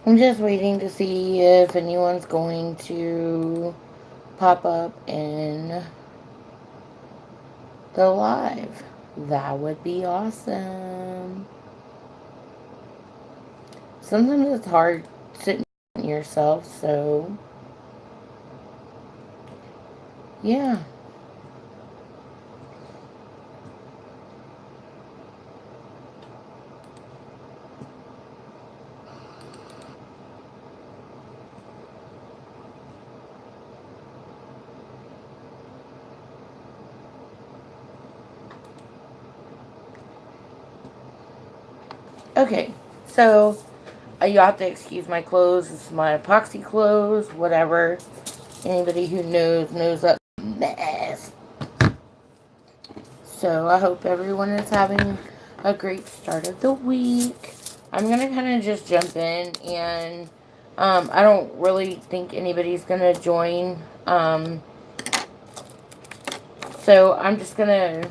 I'm just waiting to see if anyone's going to pop up in the live. That would be awesome. Sometimes it's hard sitting yourself, so yeah. Okay, so you have to excuse my clothes. This is my epoxy clothes, whatever. Anybody who knows that mess. So I hope everyone is having a great start of the week. I'm gonna kind of just jump in, and I don't really think anybody's gonna join. So I'm just gonna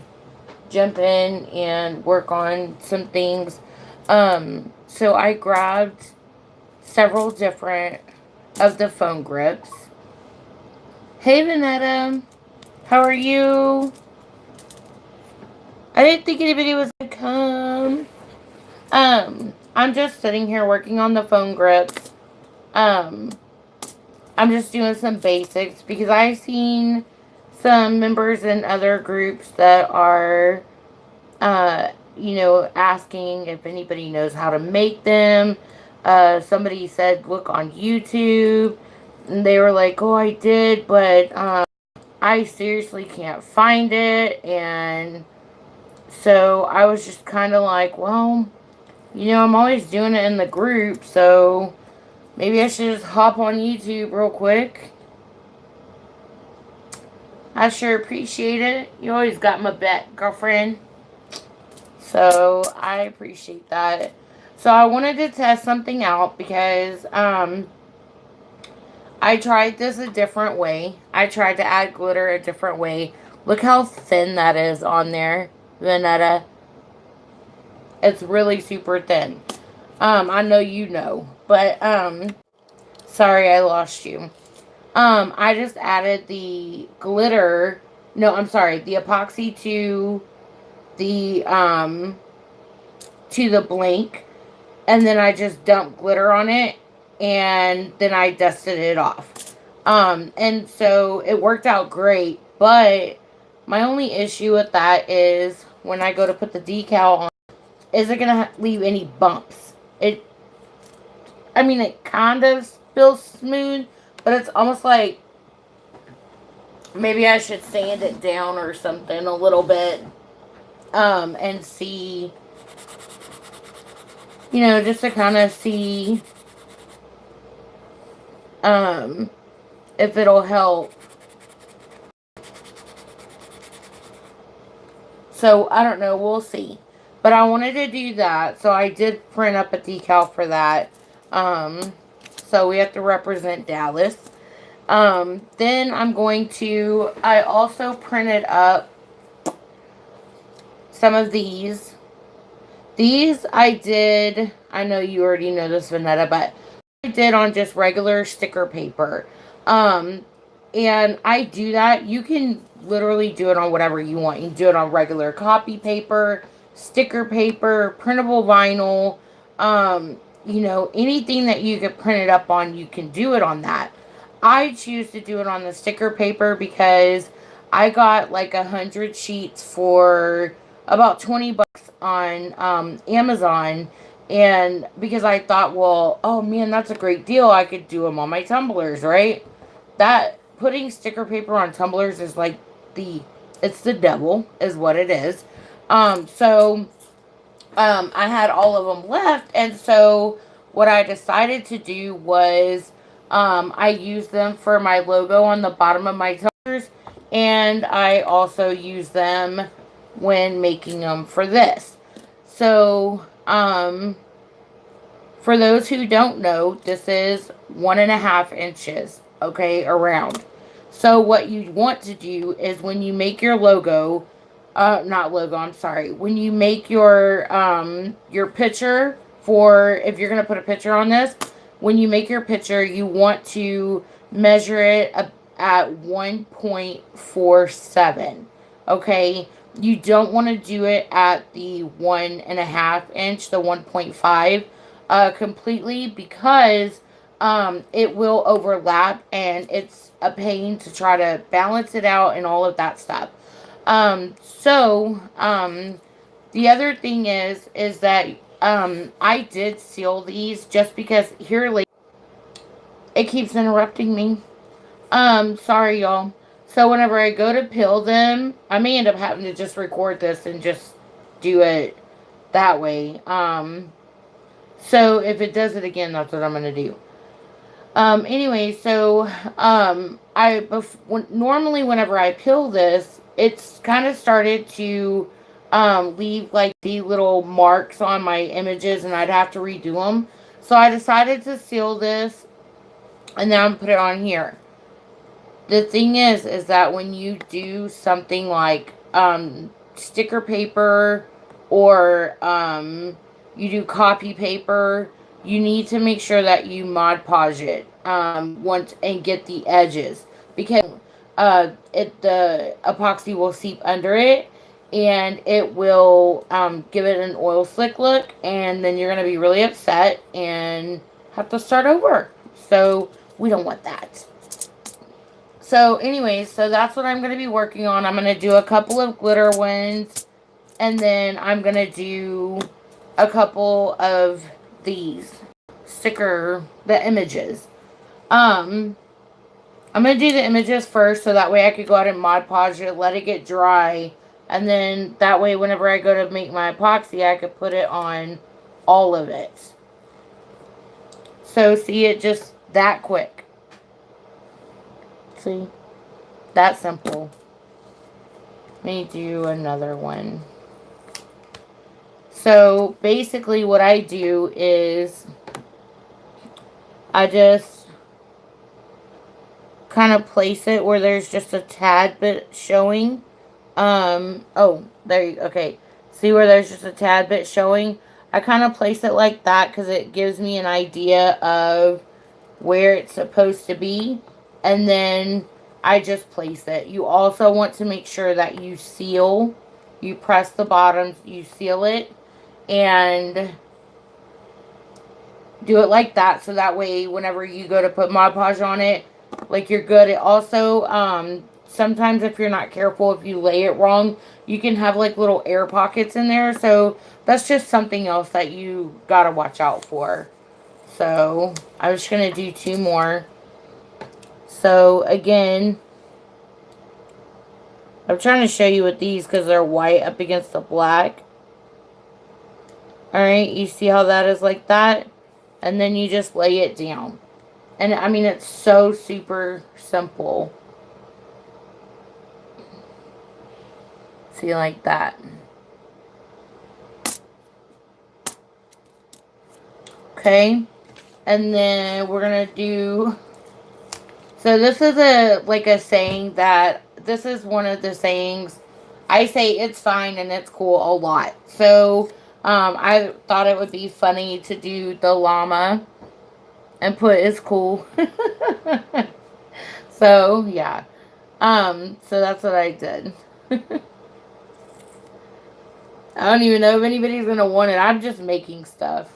jump in and work on some things. So I grabbed several different of the phone grips. Hey Vanetta, how are you? I didn't think anybody was gonna come. I'm just sitting here working on the phone grips. Um, I'm just doing some basics because I've seen some members in other groups that are, asking if anybody knows how to make them. Somebody said, look on YouTube. And they were like, oh, I did, but I seriously can't find it. And so I was just kind of like, well, I'm always doing it in the group, so maybe I should just hop on YouTube real quick. I sure appreciate it. You always got my back, girlfriend. So I appreciate that. So I wanted to test something out because I tried this a different way. I tried to add glitter a different way. Look how thin that is on there, Vanetta. It's really super thin. I know you know, but sorry I lost you. I just added the glitter. No, I'm sorry, the epoxy the um to the blank, and then I just dumped glitter on it, and then I dusted it off. And so it worked out great, but my only issue with that is when I go to put the decal on, is it gonna leave any bumps? It kind of feels smooth, but it's almost like maybe I should sand it down or something a little bit, and see, just to kind of see, um, if it'll help. So I don't know, we'll see. But I wanted to do that, so I did print up a decal for that. Um, so we have to represent Dallas. Then I also printed up some of these. These I did, I know you already know this, Vanetta, but I did on just regular sticker paper. Um, and I do that. You can literally do it on whatever you want. You can do it on regular copy paper, sticker paper, printable vinyl, anything that you could print it up on, you can do it on that. I choose to do it on the sticker paper because I got like 100 sheets for about 20 bucks on Amazon, and because I thought, well, oh man, that's a great deal. I could do them on my tumblers, right? That putting sticker paper on tumblers is like the it's the devil, is what it is. I had all of them left, and so what I decided to do was I used them for my logo on the bottom of my tumblers, and I also use them when making them for this. So, for those who don't know, this is 1.5 inches, okay, around. So what you want to do is when you make your logo, not logo, I'm sorry, when you make your picture for, if you're gonna put a picture on this, when you make your picture, you want to measure it at 1.47. Okay, you don't want to do it at the 1.5 inch, the 1.5, completely, because it will overlap and it's a pain to try to balance it out and all of that stuff. The other thing is that I did seal these just because here lately it keeps interrupting me. Sorry y'all. So whenever I go to peel them, I may end up having to just record this and just do it that way. So if it does it again, that's what I'm gonna do. Anyway, so normally whenever I peel this, it's kind of started to leave like the little marks on my images, and I'd have to redo them. So I decided to seal this, and then I'm put it on here. The thing is that when you do something like sticker paper or you do copy paper, you need to make sure that you Mod Podge it once and get the edges, because the epoxy will seep under it and it will give it an oil slick look, and then you're going to be really upset and have to start over. So we don't want that. So anyways, so that's what I'm going to be working on. I'm going to do a couple of glitter ones, and then I'm going to do a couple of these the images. I'm going to do the images first, so that way I could go out and Mod Podge it, let it get dry, and then that way whenever I go to make my epoxy, I could put it on all of it. So see, it just that quick. See? That simple. Let me do another one. So basically what I do is I just kind of place it where there's just a tad bit showing. Oh, there you, okay. See where there's just a tad bit showing? I kind of place it like that because it gives me an idea of where it's supposed to be. And then I just place it. You also want to make sure that you seal. You press the bottoms, you seal it, and do it like that, so that way whenever you go to put Mod Podge on it, like, you're good. It also, sometimes if you're not careful, if you lay it wrong, you can have like little air pockets in there. So that's just something else that you gotta watch out for. So I was gonna do 2 more. So again, I'm trying to show you with these because they're white up against the black. Alright, you see how that is like that? And then you just lay it down. And I mean, it's so super simple. See, like that. Okay. And then we're going to do... So this is a saying that... This is one of the sayings. I say it's fine and it's cool a lot. So I thought it would be funny to do the llama and put it's cool. So yeah. So that's what I did. I don't even know if anybody's gonna want it. I'm just making stuff.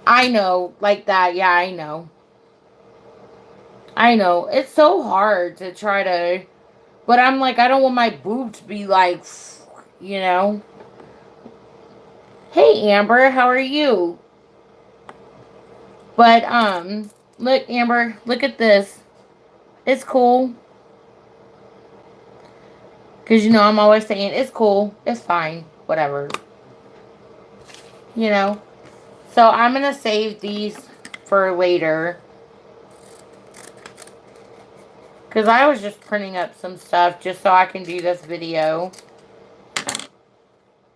I know, like that. Yeah, I know. I know. It's so hard to try to... But I'm like, I don't want my boob to be like, you know. Hey, Amber, how are you? But, look, Amber, look at this. It's cool. Because, you know, I'm always saying, it's cool. It's fine. Whatever. You know. So, I'm going to save these for later. Because I was just printing up some stuff just so I can do this video.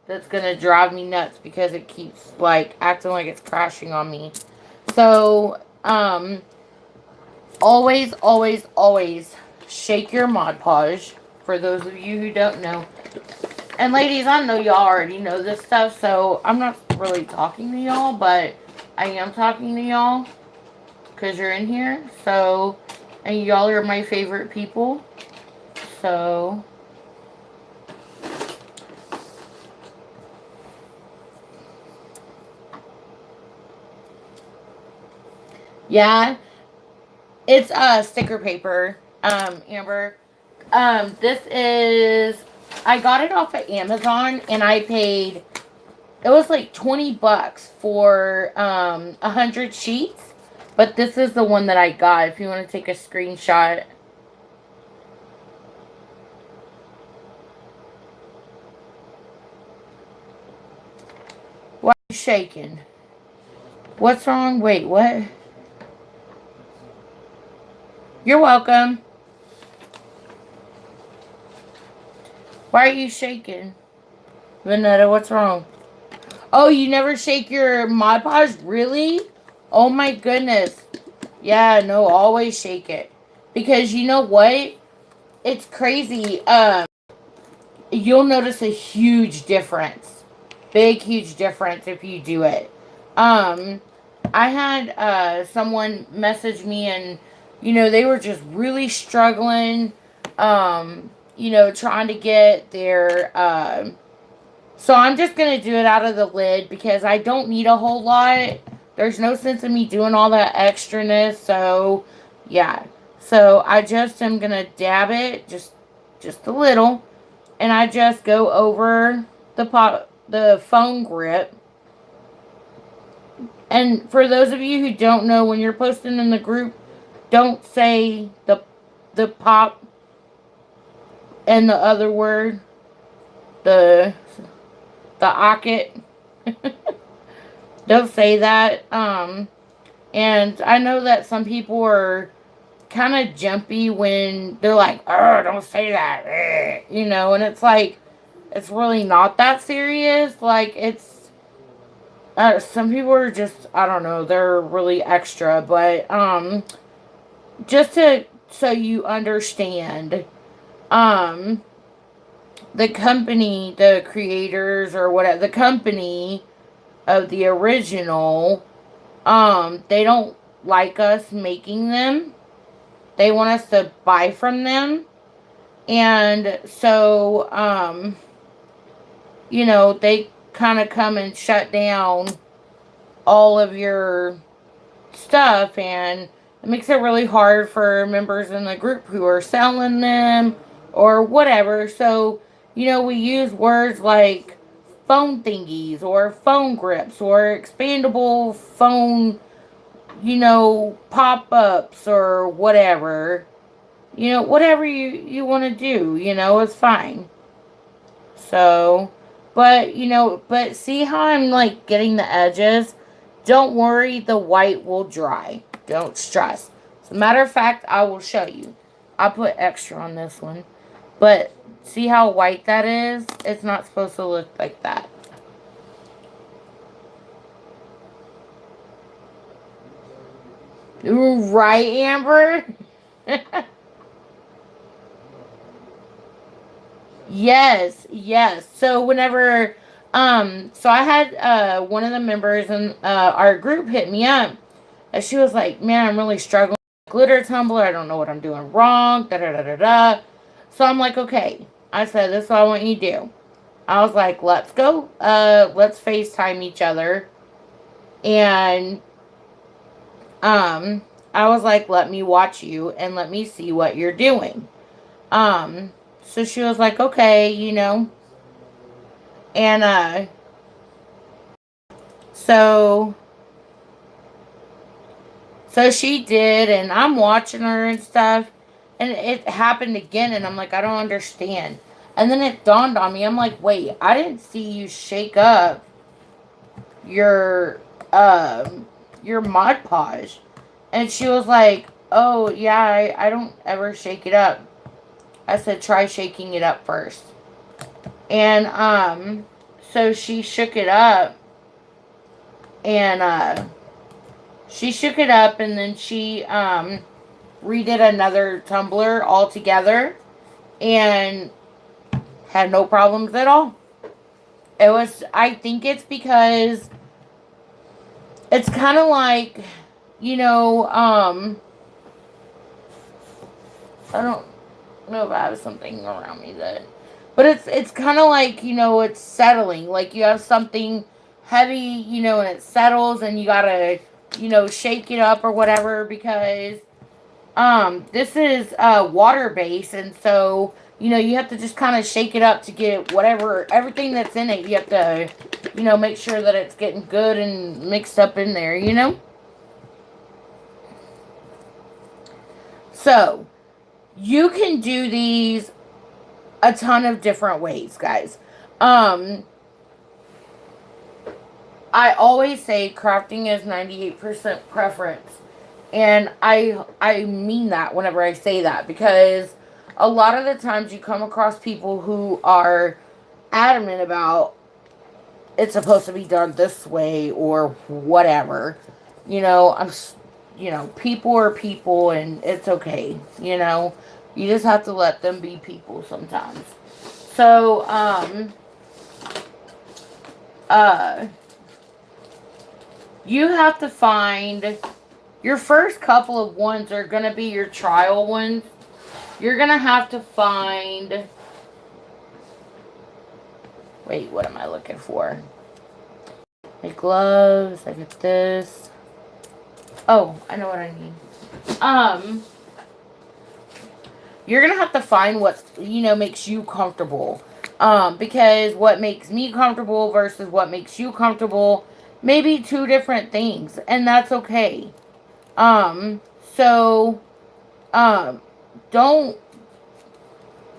That's going to drive me nuts because it keeps, like, acting like it's crashing on me. So, always, always shake your Mod Podge. For those of you who don't know. And ladies, I know y'all already know this stuff, so I'm not really talking to y'all, but I am talking to y'all because you're in here. So, and y'all are my favorite people. So, yeah, it's sticker paper, Amber. This is, I got it off of Amazon and I paid, it was like 20 bucks for 100 sheets. But this is the one that I got if you want to take a screenshot. Why are you shaking? What's wrong? Wait, what? You're welcome. Why are you shaking? Vanetta, what's wrong? Oh, you never shake your Mod Podge? Really? Oh my goodness. Yeah, no, always shake it. Because you know what? It's crazy. You'll notice a huge difference. Big, huge difference if you do it. I had someone message me and, they were just really struggling, trying to get their, so I'm just going to do it out of the lid because I don't need a whole lot. There's no sense in me doing all that extraness. So, yeah. So I just am going to dab it just a little. And I just go over the phone grip. And for those of you who don't know, when you're posting in the group, don't say the pop and the other word, the ocket. Don't say that. And I know that some people are kind of jumpy when they're like, "Oh, don't say that," and it's like, it's really not that serious. Like, it's, some people are just, I don't know, they're really extra, but, just so you understand, the company, the creators or whatever, the company of the original, they don't like us making them. They want us to buy from them. And so, they kind of come and shut down all of your stuff, and it makes it really hard for members in the group who are selling them or whatever. So, we use words like phone thingies or phone grips or expandable phone, pop-ups or whatever. Whatever you want to do, it's fine. So, but see how I'm like getting the edges? Don't worry, the white will dry. Don't stress. As a matter of fact, I will show you. I'll put extra on this one. But see how white that is? It's not supposed to look like that. Right, Amber? Yes. So whenever, so I had one of the members in our group hit me up, and she was like, "Man, I'm really struggling with glitter tumbler. I don't know what I'm doing wrong. Da da da da da." So I'm like, "Okay." I said, "This is what I want you to do." I was like, "Let's go. Let's FaceTime each other." And I was like, "Let me watch you and let me see what you're doing." So she was like, "Okay, And so she did, and I'm watching her and stuff, and it happened again, and I'm like, I don't understand. And then it dawned on me. I'm like, wait, I didn't see you shake up your Mod Podge. And she was like, "Oh yeah, I don't ever shake it up." I said, "Try shaking it up first." And so she shook it up, and she shook it up, and then she redid another tumbler altogether, and Had no problems at all. I think it's because it's kind of like, you know, I don't know if I have something around me that, but it's kind of like, you know, it's settling. Like you have something heavy, you know, and it settles, and you gotta, you know, shake it up or whatever because this is water based, and so you know you have to just kind of shake it up to get whatever everything that's in it. You have to, you know, make sure that it's getting good and mixed up in there. You know, so you can do these a ton of different ways, guys. Um, I always say crafting is 98% preference. And I mean that whenever I say that because a lot of the times you come across people who are adamant about it's supposed to be done this way or whatever. You know, you know, people are people and it's okay, you know. You just have to let them be people sometimes. So, uh you have to find your first couple of ones are going to be your trial ones. You're going to have to find... Wait, what am I looking for? My gloves. I get this. Oh, I know what I need. You're going to have to find what, you know, makes you comfortable. Because what makes me comfortable versus what makes you comfortable may be two different things. And that's okay. So, don't,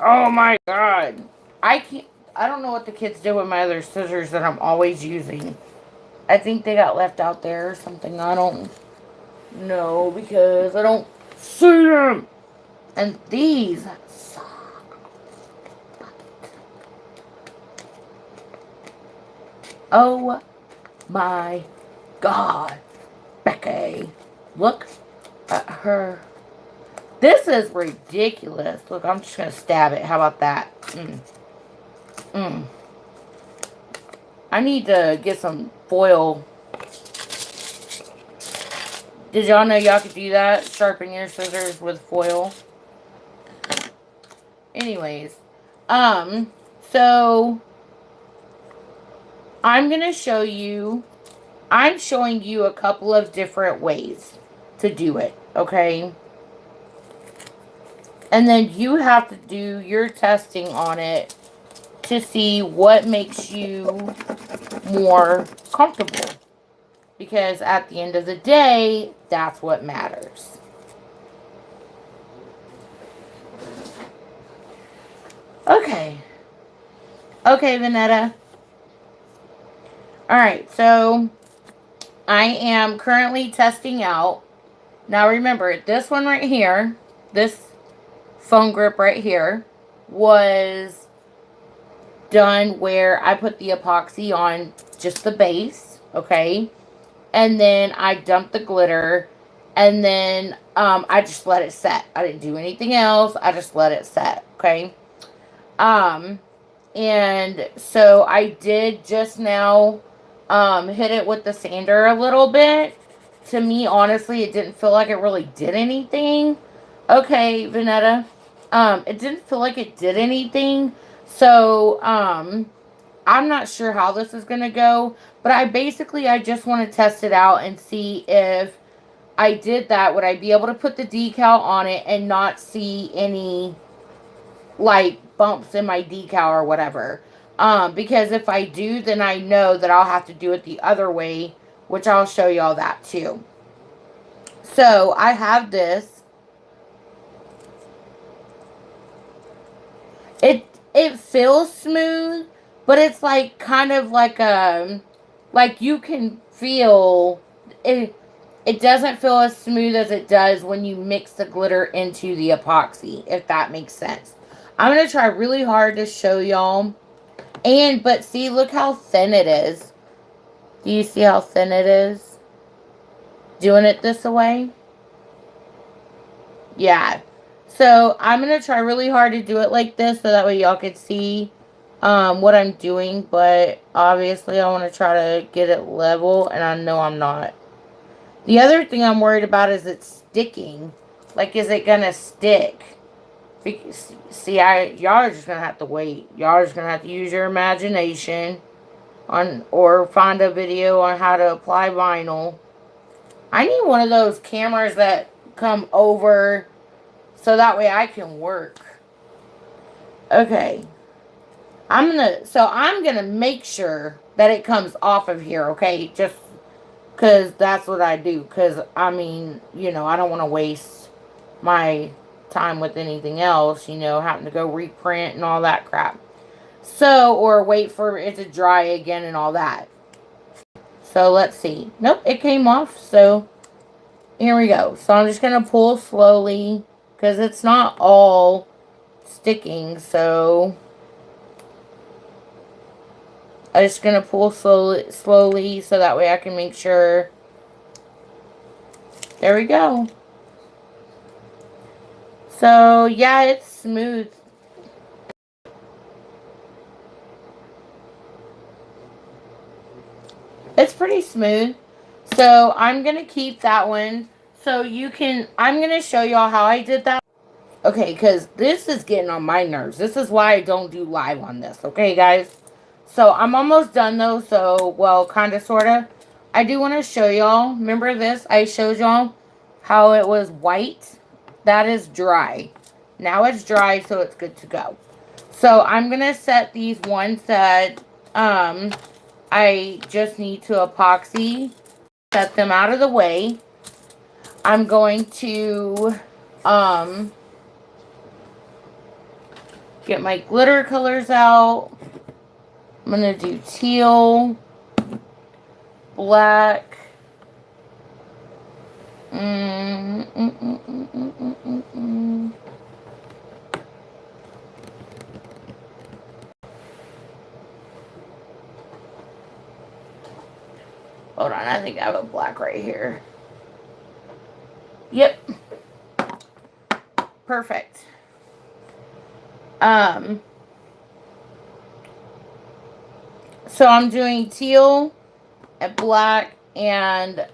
oh my god, I don't know what the kids did with my other scissors that I'm always using. I think they got left out there or something, I don't know, because I don't see them, and these suck. Oh my god, Becky, look at her. This is ridiculous. Look, I'm just going to stab it. How about that? I need to get some foil. Did y'all know y'all could do that? Sharpen your scissors with foil. Anyways. So I'm going to show you. I'm showing you a couple of different ways to do it. Okay? And then you have to do your testing on it to see what makes you more comfortable. Because at the end of the day, that's what matters. Okay. Okay, Vanetta. Alright, so I am currently testing out. Now remember, this one right here, this phone grip right here was done where I put the epoxy on just the base, okay, and then I dumped the glitter, and then I just let it set. I didn't do anything else. I just let it set, okay. And so I did just now hit it with the sander a little bit. To me, honestly, it didn't feel like it really did anything. Okay, Vanetta. It didn't feel like it did anything. So, I'm not sure how this is going to go. But I just want to test it out and see if I did that. Would I be able to put the decal on it and not see any, like, bumps in my decal or whatever? Because if I do, then I know that I'll have to do it the other way, which I'll show you all that too. So, I have this. It feels smooth, but it's like kind of like like you can feel it. It doesn't feel as smooth as it does when you mix the glitter into the epoxy, if that makes sense. I'm gonna try really hard to show y'all. But see, look how thin it is. Do you see how thin it is? Doing it this way? Yeah. So, I'm going to try really hard to do it like this so that way y'all can see what I'm doing, but obviously I want to try to get it level, and I know I'm not. The other thing I'm worried about is it's sticking. Like, is it gonna stick? See, y'all are just gonna have to wait. Y'all are just gonna have to use your imagination on, or find a video on how to apply vinyl. I need one of those cameras that come over so that way I can work. Okay. I'm gonna make sure that it comes off of here, okay? Just because that's what I do. Because, I mean, you know, I don't want to waste my time with anything else, you know, having to go reprint and all that crap. So, or wait for it to dry again and all that. So, let's see. Nope, it came off. So, here we go. So, I'm just going to pull slowly because it's not all sticking. So, I'm just going to pull slowly so that way I can make sure. There we go. So, yeah, it's smooth. It's pretty smooth. So, I'm going to keep that one. So, I'm going to show y'all how I did that. Okay, because this is getting on my nerves. This is why I don't do live on this. Okay, guys? So, I'm almost done, though. So, well, kind of, sort of. I do want to show y'all. Remember this? I showed y'all how it was white. That is dry. Now it's dry, so it's good to go. So, I'm going to set these ones that I just need to epoxy. Set them out of the way. I'm going to get my glitter colors out. I'm going to do teal, black, Hold on, I think I have a black right here. Yep. Perfect. So I'm doing teal and black and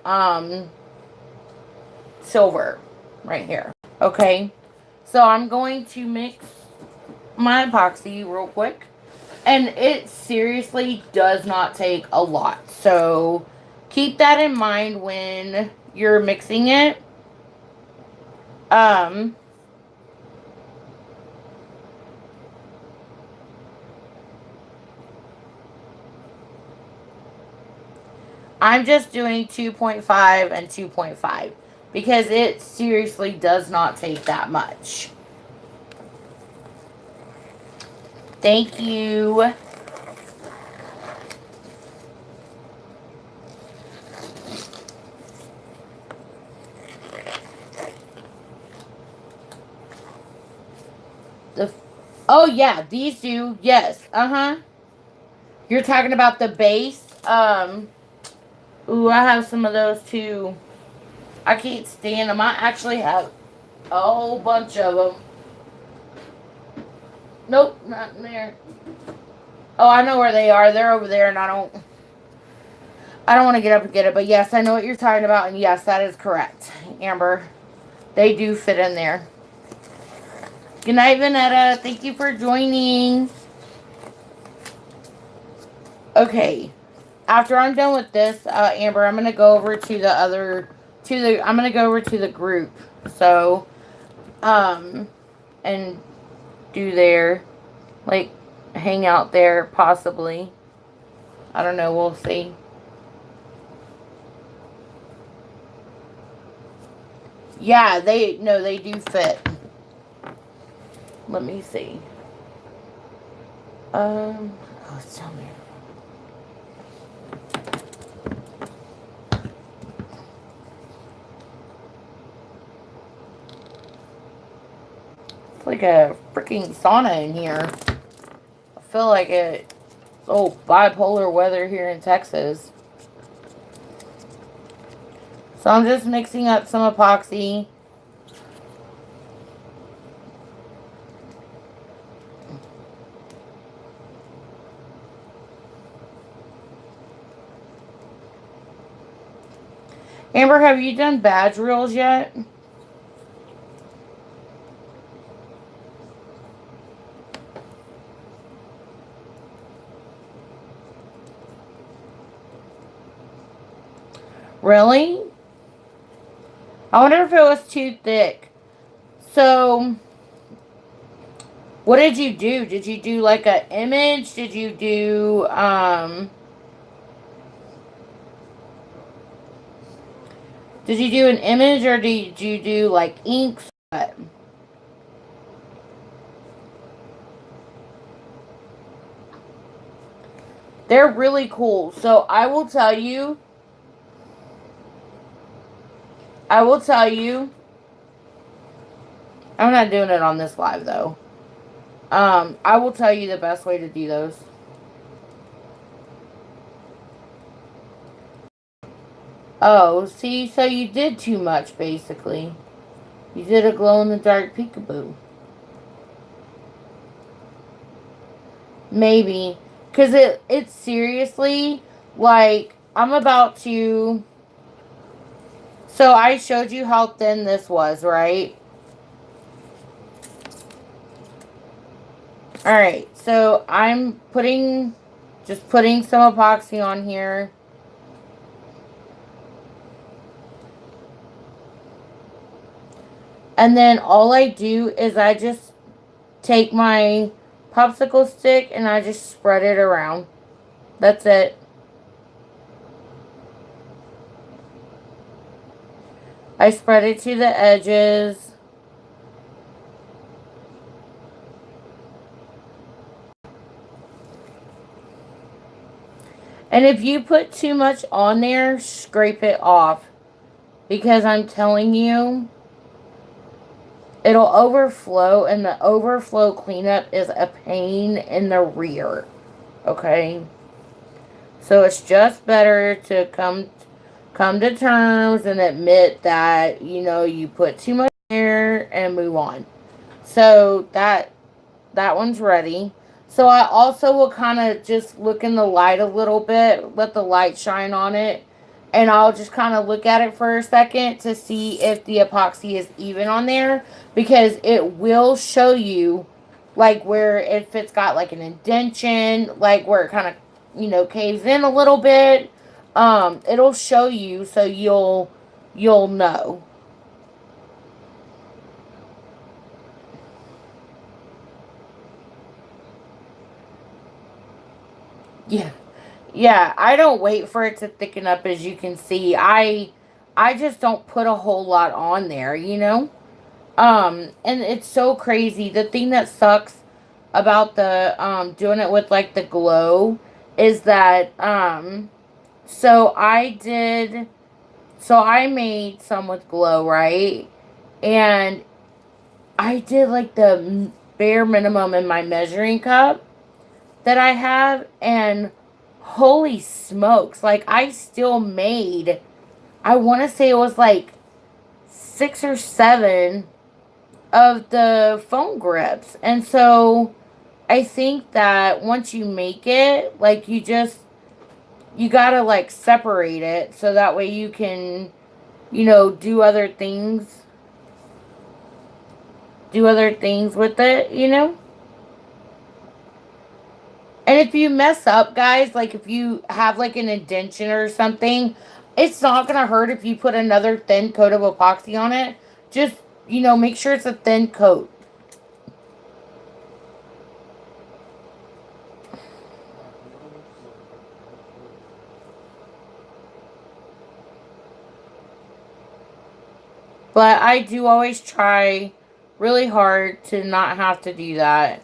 silver right here. Okay. So I'm going to mix my epoxy real quick. And it seriously does not take a lot. So keep that in mind when you're mixing it. I'm just doing 2.5 and 2.5 because it seriously does not take that much. Thank you. Oh yeah, these do. Yes. You're talking about the base. Ooh, I have some of those too. I can't stand them. I actually have a whole bunch of them. Nope, not in there. Oh, I know where they are. They're over there, and I don't want to get up and get it. But yes, I know what you're talking about, and yes, that is correct, Amber. They do fit in there. Good night, Vanetta. Thank you for joining. Okay. After I'm done with this, Amber, I'm going to go over to the other, I'm going to go over to the group. So, and do their, like, hang out there, possibly. I don't know. We'll see. Yeah, they do fit. Let me see. Oh, it's down there. It's like a freaking sauna in here. I feel like it's bipolar weather here in Texas. So I'm just mixing up some epoxy. Amber, have you done badge reels yet? Really? I wonder if it was too thick. So, what did you do? Did you do like an image? Did you do, did you do an image or did you do like inks? What? They're really cool. So I will tell you, I'm not doing it on this live though. I will tell you the best way to do those. Oh, see, so you did too much basically. You did a glow in the dark peekaboo. Maybe. Cause it's seriously like I'm about to, so I showed you how thin this was, right? Alright, so I'm just putting some epoxy on here. And then all I do is I just take my popsicle stick and I just spread it around. That's it. I spread it to the edges. And if you put too much on there, scrape it off. Because I'm telling you, it'll overflow, and the overflow cleanup is a pain in the rear. Okay? So it's just better to come to terms and admit that, you put too much there and move on. So that one's ready. So I also will kind of just look in the light a little bit, let the light shine on it, and I'll just kind of look at it for a second to see if the epoxy is even on there, because it will show you like where if it's got like an indentation, like where it kind of caves in a little bit. It'll show you, so you'll know. Yeah. Yeah, I don't wait for it to thicken up, as you can see. I just don't put a whole lot on there. And it's so crazy. The thing that sucks about the doing it with like the glow is that so I made some with glow, right? And I did like the bare minimum in my measuring cup that I have, and holy smokes, like I still made, I want to say it was like 6 or 7 of the foam grips. And so I think that once you make it, like you gotta like separate it so that way you can, do other things with it. And if you mess up, guys, like if you have like an indentation or something, it's not going to hurt if you put another thin coat of epoxy on it. Just, make sure it's a thin coat. But I do always try really hard to not have to do that.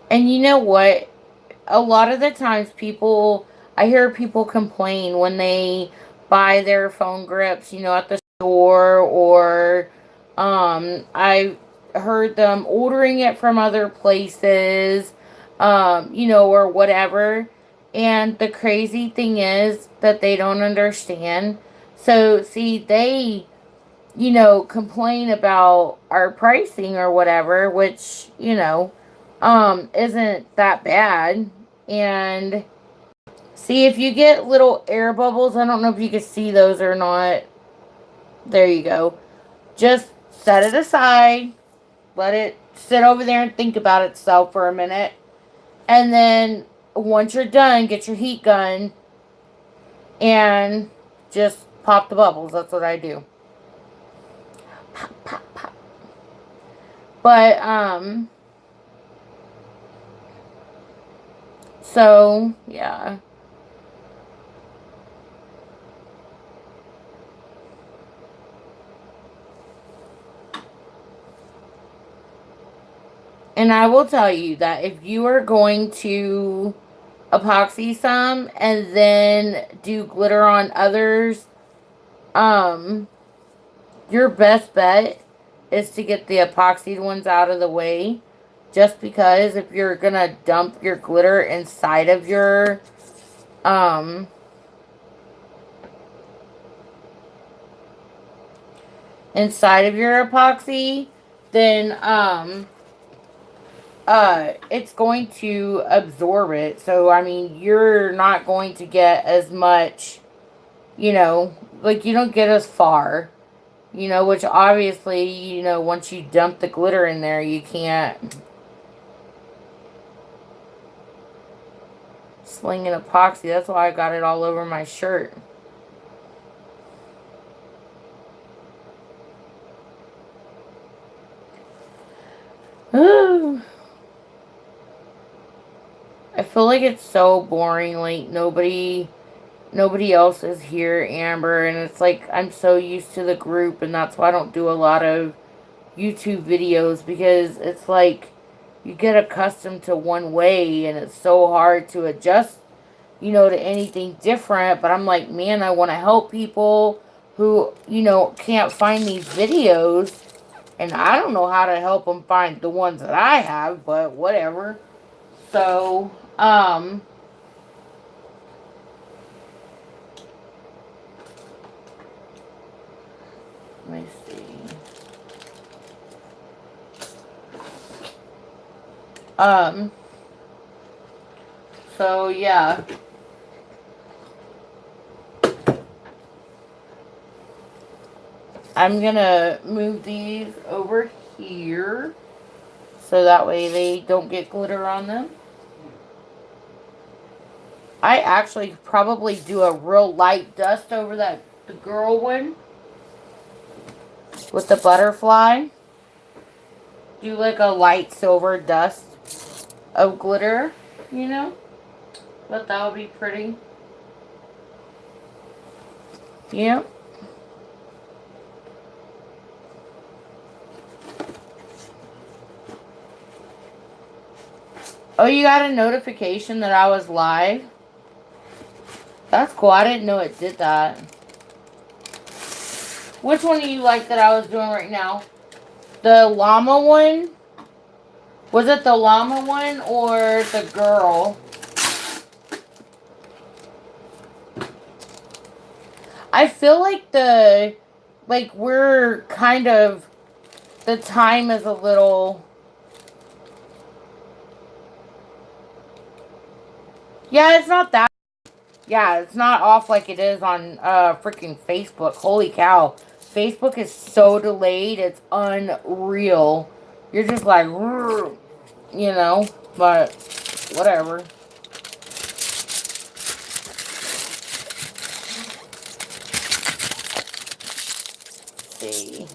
And you know what? A lot of the times I hear people complain when they buy their phone grips, at the store, or I heard them ordering it from other places, or whatever. And the crazy thing is that they don't understand. So, see, they, complain about our pricing or whatever, which, isn't that bad. And see, if you get little air bubbles, I don't know if you can see those or not. There you go. Just set it aside. Let it sit over there and think about itself for a minute. And then once you're done, get your heat gun and just pop the bubbles. That's what I do. Pop, pop, pop. But, so, yeah. And I will tell you that if you are going to epoxy some and then do glitter on others, your best bet is to get the epoxied ones out of the way. Just because if you're gonna dump your glitter inside of your, epoxy, then, it's going to absorb it. So, I mean, you're not going to get as much, you know, like, you don't get as far, you know, which obviously, you know, once you dump the glitter in there, you can't. Slinging epoxy, that's why I got it all over my shirt. Ooh. I feel like it's so boring. Like, nobody else is here, Amber. And it's like, I'm so used to the group. And that's why I don't do a lot of YouTube videos. Because it's like, you get accustomed to one way. And it's so hard to adjust, you know, to anything different. But I'm like, man, I want to help people who, you know, can't find these videos. And I don't know how to help them find the ones that I have. But whatever. So, let me see. So yeah. I'm gonna move these over here so that way they don't get glitter on them. I actually probably do a real light dust over the girl one with the butterfly. Do like a light silver dust of glitter, you know? But that would be pretty. Yeah. Oh, you got a notification that I was live? That's cool. I didn't know it did that. Which one do you like that I was doing right now? The llama one? Was it the llama one or the girl? I feel like we're kind of, the time is a little, yeah, it's not that, yeah, it's not off like it is on freaking Facebook. Holy cow. Facebook is so delayed, it's unreal. You're just like, you know, but whatever. See.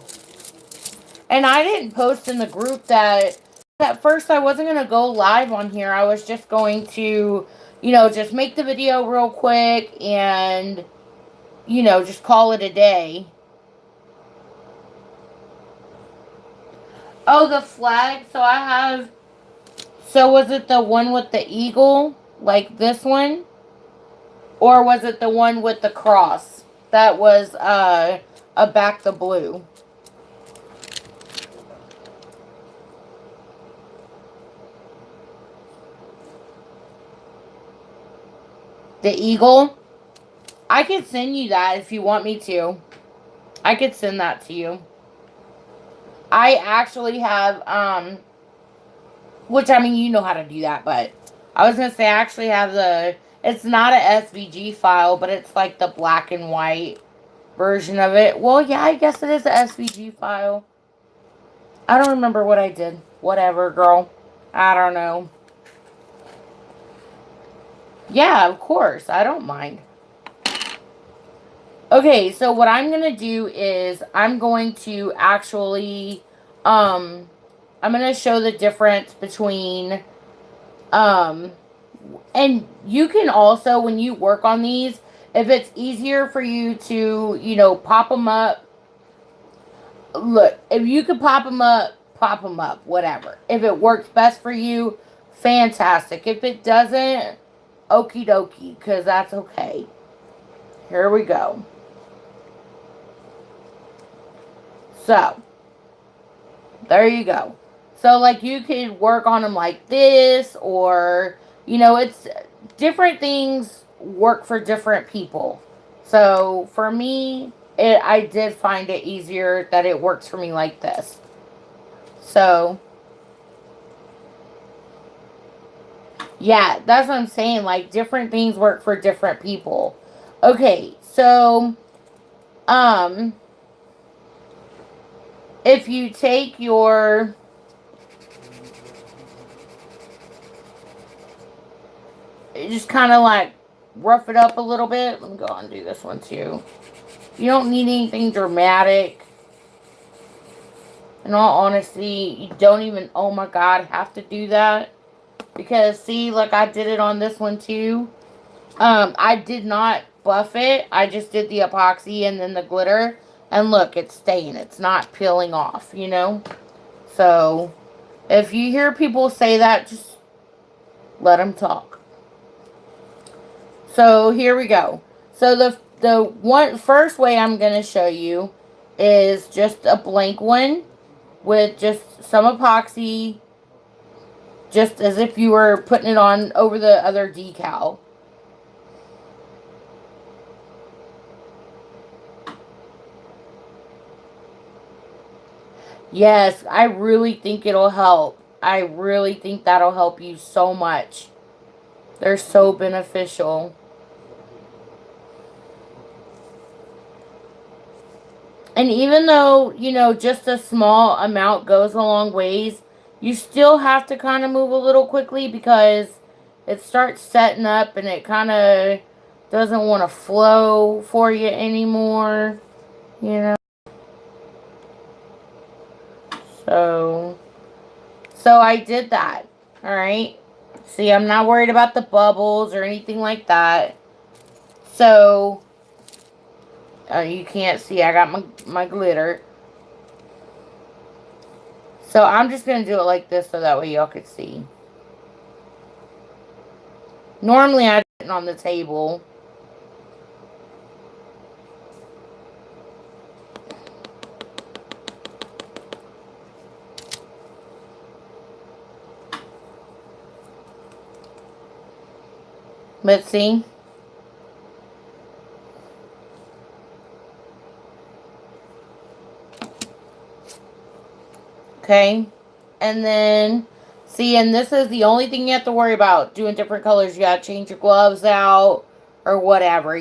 And I didn't post in the group that at first I wasn't going to go live on here. I was just going to, you know, just make the video real quick and, you know, just call it a day. Oh, the flag. So I have, so was it the one with the eagle, like this one? Or was it the one with the cross? That was a back the blue. The eagle? I could send you that if you want me to. I could send that to you. I actually have, Which, I mean, you know how to do that, but I was going to say I actually have it's not a SVG file, but it's like the black and white version of it. Well, yeah, I guess it is a SVG file. I don't remember what I did. Whatever, girl. I don't know. Yeah, of course. I don't mind. Okay, so what I'm going to do is I'm going to actually, I'm going to show the difference between, and you can also, when you work on these, if it's easier for you to, pop them up, look, if you could pop them up, whatever. If it works best for you, fantastic. If it doesn't, okie dokie, because that's okay. Here we go. So, there you go. So, like, you could work on them like this, or, it's different things work for different people. So, for me, I did find it easier that it works for me like this. So, yeah, that's what I'm saying. Like, different things work for different people. Okay, so, if you take your, just kind of like rough it up a little bit. Let me go on and do this one too. You don't need anything dramatic. In all honesty, you don't even, oh my God, have to do that. Because, see, like I did it on this one too. I did not buff it. I just did the epoxy and then the glitter. And look, it's staying. It's not peeling off, So, if you hear people say that, just let them talk. So, here we go. So, the first way I'm going to show you is just a blank one with just some epoxy, just as if you were putting it on over the other decal. Yes, I really think it'll help. I really think that'll help you so much. They're so beneficial. And even though, just a small amount goes a long ways, you still have to kind of move a little quickly because it starts setting up and it kind of doesn't want to flow for you anymore, So I did that. All right. See, I'm not worried about the bubbles or anything like that. So, you can't see. I got my glitter. So I'm just going to do it like this so that way y'all could see. Normally I do it on the table. But see? Okay. And then, see, and this is the only thing you have to worry about. Doing different colors. You got to change your gloves out or whatever,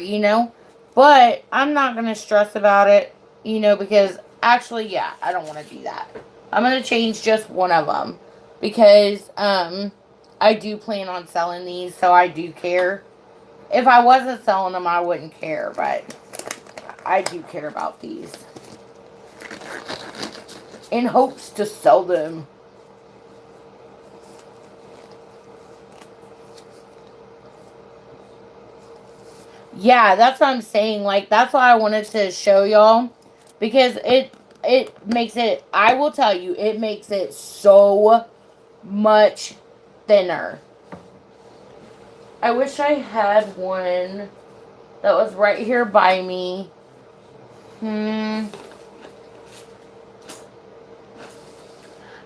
But I'm not going to stress about it, because actually, yeah, I don't want to do that. I'm going to change just one of them because I do plan on selling these, so I do care. If I wasn't selling them, I wouldn't care, but I do care about these. In hopes to sell them. Yeah, that's what I'm saying. Like, that's why I wanted to show y'all. Because it makes it, I will tell you, it makes it so much thinner. I wish I had one that was right here by me.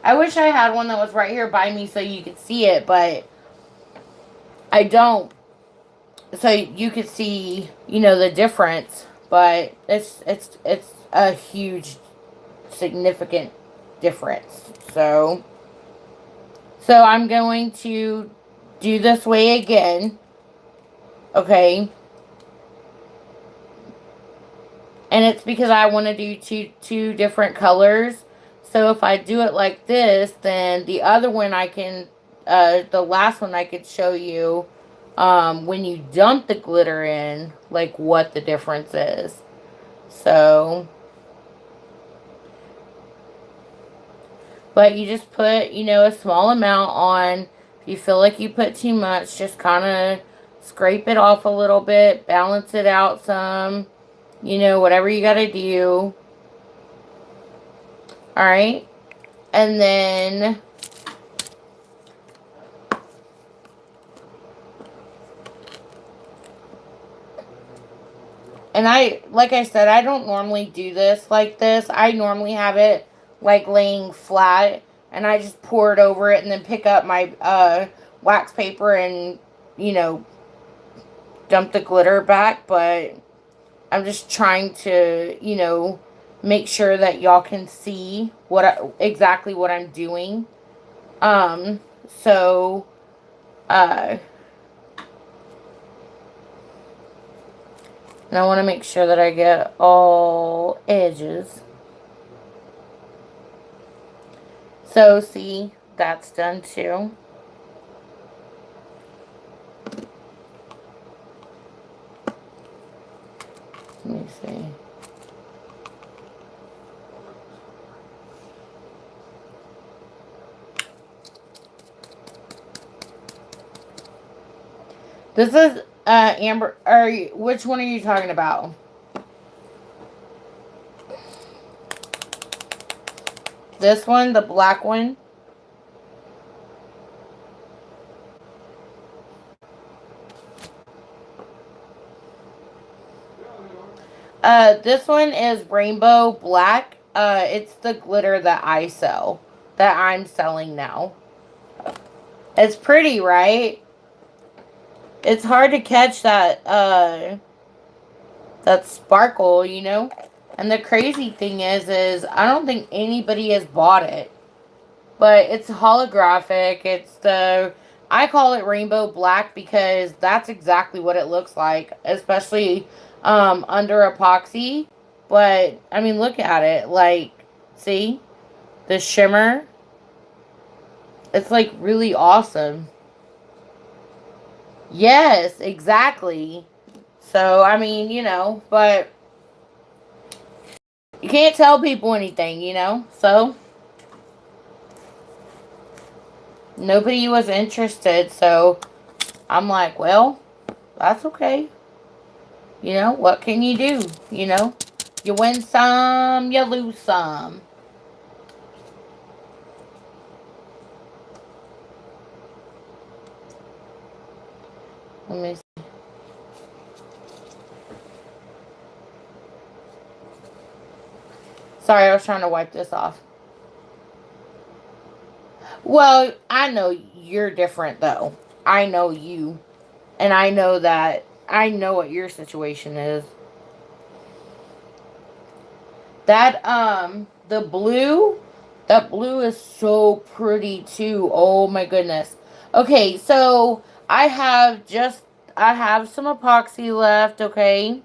I wish I had one that was right here by me so you could see it, but I don't. So you could see, the difference, but it's a huge, significant difference. So So I'm going to do this way again. Okay. And it's because I want to do two different colors. So if I do it like this, then the other one I can, the last one I could show you, when you dump the glitter in, like what the difference is. So, but you just put, a small amount on. If you feel like you put too much, just kind of scrape it off a little bit, balance it out some, whatever you got to do. All right. And then like I said, I don't normally do this like this. I normally have it like laying flat, and I just pour it over it and then pick up my wax paper and, dump the glitter back. But I'm just trying to, make sure that y'all can see exactly what I'm doing. So, and I want to make sure that I get all edges. So, see, that's done too. Let me see. This is Amber. Which one are you talking about? This one, the black one. This one is rainbow black. It's the glitter that I sell, that I'm selling now. It's pretty, right? It's hard to catch that sparkle, And the crazy thing is I don't think anybody has bought it. But it's holographic. I call it rainbow black because that's exactly what it looks like, especially under epoxy. But I mean, look at it. Like, see the shimmer? It's like really awesome. Yes, exactly. So, I mean, but you can't tell people anything, So, nobody was interested. So, I'm like, well, that's okay. What can you do? You win some, you lose some. Let me see. Sorry, I was trying to wipe this off. Well, I know you're different, though. I know you. And I know what your situation is. That, that blue is so pretty, too. Oh, my goodness. Okay, so I have some epoxy left, okay,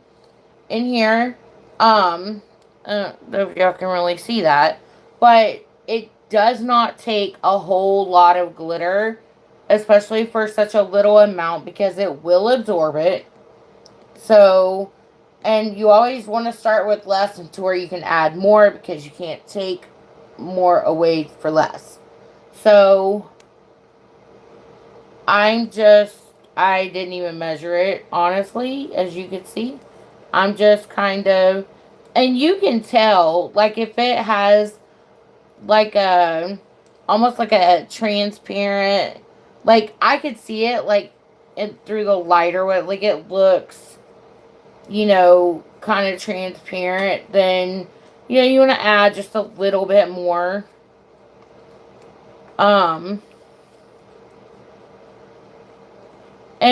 in here. I don't know if y'all can really see that, but it does not take a whole lot of glitter, especially for such a little amount, because it will absorb it. So, and you always want to start with less until where you can add more, because you can't take more away for less. So, I didn't even measure it, honestly, as you can see. I'm just kind of, and you can tell, like, if it has, like, almost like a transparent, like, I could see it, like, through the lighter, like, it looks, kind of transparent, then, you want to add just a little bit more. And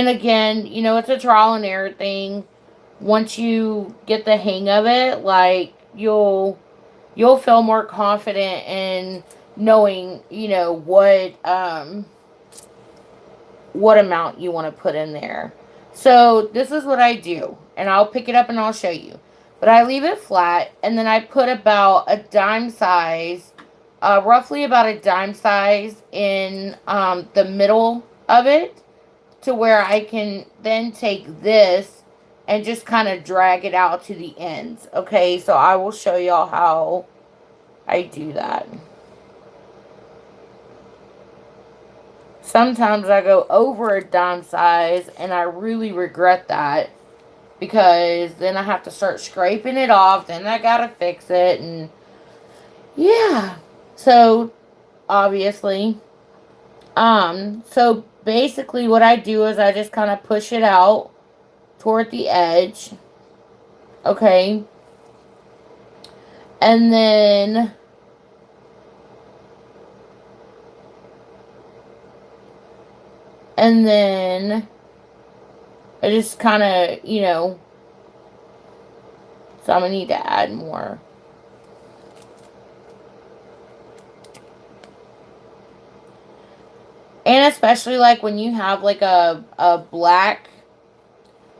again, it's a trial and error thing. Once you get the hang of it, like, you'll feel more confident in knowing, you know, what amount you want to put in there. So this is what I do, and I'll pick it up and I'll show you. But I leave it flat, and then I put about a dime size, roughly about a dime size in the middle of it, to where I can then take this and just kind of drag it out to the ends. Okay, so I will show y'all how I do that. Sometimes I go over a dime size, and I really regret that, because then I have to start scraping it off, then I gotta fix it, and yeah. So obviously, so basically what I do is I just kind of push it out toward the edge. Okay. And then I just kind of, you know, so I'm going to need to add more. And especially like when you have like a black,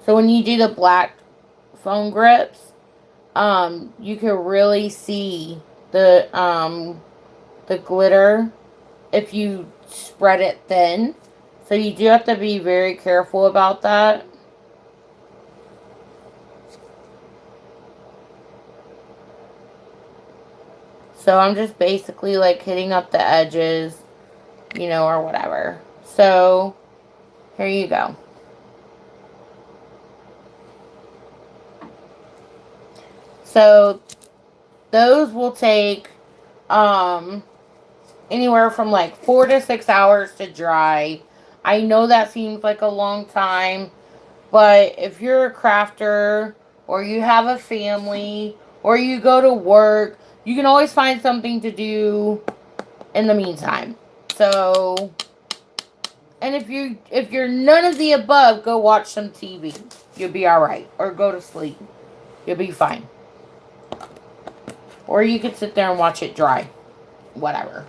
so when you do the black foam grips, you can really see the glitter if you spread it thin. So you do have to be very careful about that. So I'm just basically like hitting up the edges, you know, or whatever. So here you go. So those will take anywhere from like 4 to 6 hours to dry. I know that seems like a long time, but if you're a crafter or you have a family or you go to work, you can always find something to do in the meantime. So, and if you're none of the above, go watch some TV. You'll be all right, or go to sleep. You'll be fine. Or you could sit there and watch it dry. Whatever.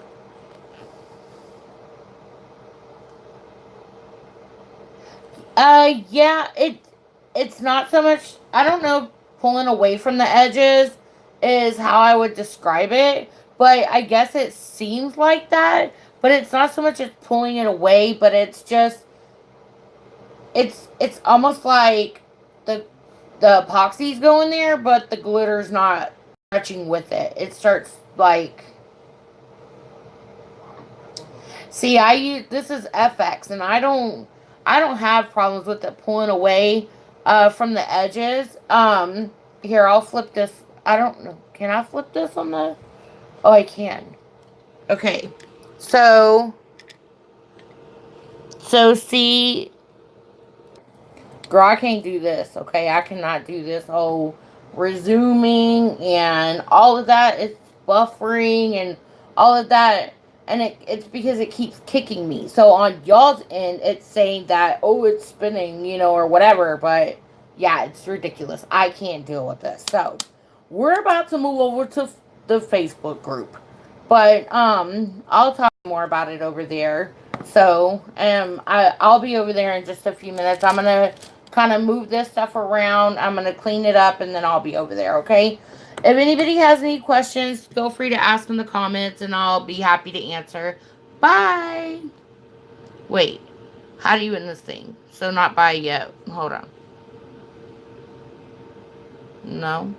Yeah, it's not so much, I don't know, pulling away from the edges is how I would describe it, but I guess it seems like that, but it's not so much as pulling it away, but it's just, it's almost like the epoxy's going there, but the glitter's not stretching with it. It starts like, see, I use, this is FX, and I don't have problems with it pulling away from the edges. Here, I'll flip this. I don't know. Can I flip this on the? Oh, I can. Okay. So see, girl, I can't do this. Okay, I cannot do this whole resuming and all of that. It's buffering and all of that, and it's because it keeps kicking me. So on y'all's end, it's saying that, oh, it's spinning, you know, or whatever. But yeah, it's ridiculous. I can't deal with this. So we're about to move over to the Facebook group, but I'll talk more about it over there. So I'll be over there in just a few minutes. I'm gonna kind of move this stuff around. I'm gonna clean it up, and then I'll be over there. Okay. If anybody has any questions, feel free to ask in the comments, and I'll be happy to answer. Bye. Wait, how do you end this thing? So not bye yet. Hold on. No.